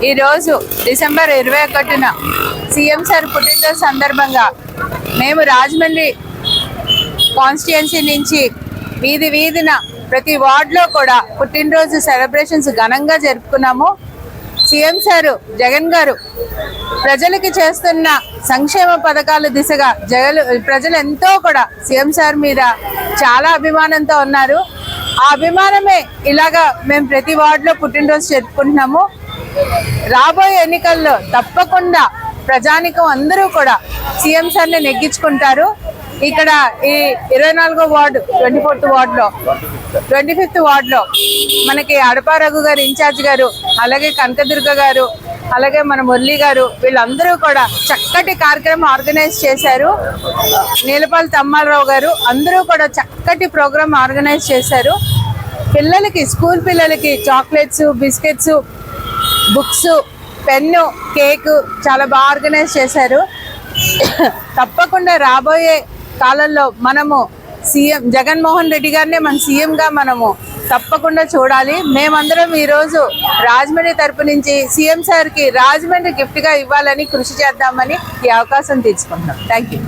ఈరోజు December 21న CM sir పుట్టినరోజు సందర్భంగా మేము రాజమండ్రి కాన్స్టిట్యుయెన్సీ నుంచి వీధి వీధిన ప్రతి వార్డులో కూడా పుట్టినరోజు సెలబ్రేషన్స్ ఘనంగా జరుపుకున్నాము. సీఎం సారు జగన్ గారు ప్రజలకి చేస్తున్న సంక్షేమ పథకాల దిశగా ప్రజలు ఎంతో కూడా సీఎం సార్ మీద చాలా అభిమానంతో ఉన్నారు. ఆ అభిమానమే ఇలాగా మేము ప్రతి వార్డులో పుట్టినరోజు జరుపుకుంటున్నాము. రాబోయే ఎన్నికల్లో తప్పకుండా ప్రజానికం అందరూ కూడా సీఎం సార్ని నెగ్గించుకుంటారు. ఇక్కడ ఈ 24వ వార్డు 25th వార్డులో మనకి అడపా రఘు గారు ఇన్ఛార్జ్ గారు, అలాగే కనకదుర్గ గారు, అలాగే మన మురళి గారు, వీళ్ళందరూ కూడా చక్కటి కార్యక్రమం ఆర్గనైజ్ చేశారు. నీలపల్లి తమ్మారావు గారు అందరూ కూడా చక్కటి ప్రోగ్రామ్ ఆర్గనైజ్ చేశారు. పిల్లలకి స్కూల్ పిల్లలకి chocolates, biscuits, books, pen, cake చాలా బాగా ఆర్గనైజ్ చేశారు. తప్పకుండా రాబోయే కాలంలో మనము సీఎం జగన్మోహన్ రెడ్డి గారినే మన సీఎంగా మనము తప్పకుండా చూడాలి. మేమందరం ఈరోజు రాజమండ్రి తరపు నుంచి సీఎం సార్కి రాజమండ్రి గిఫ్ట్గా ఇవ్వాలని కృషి చేద్దామని ఈ అవకాశం తీసుకుంటున్నాం. Thank you.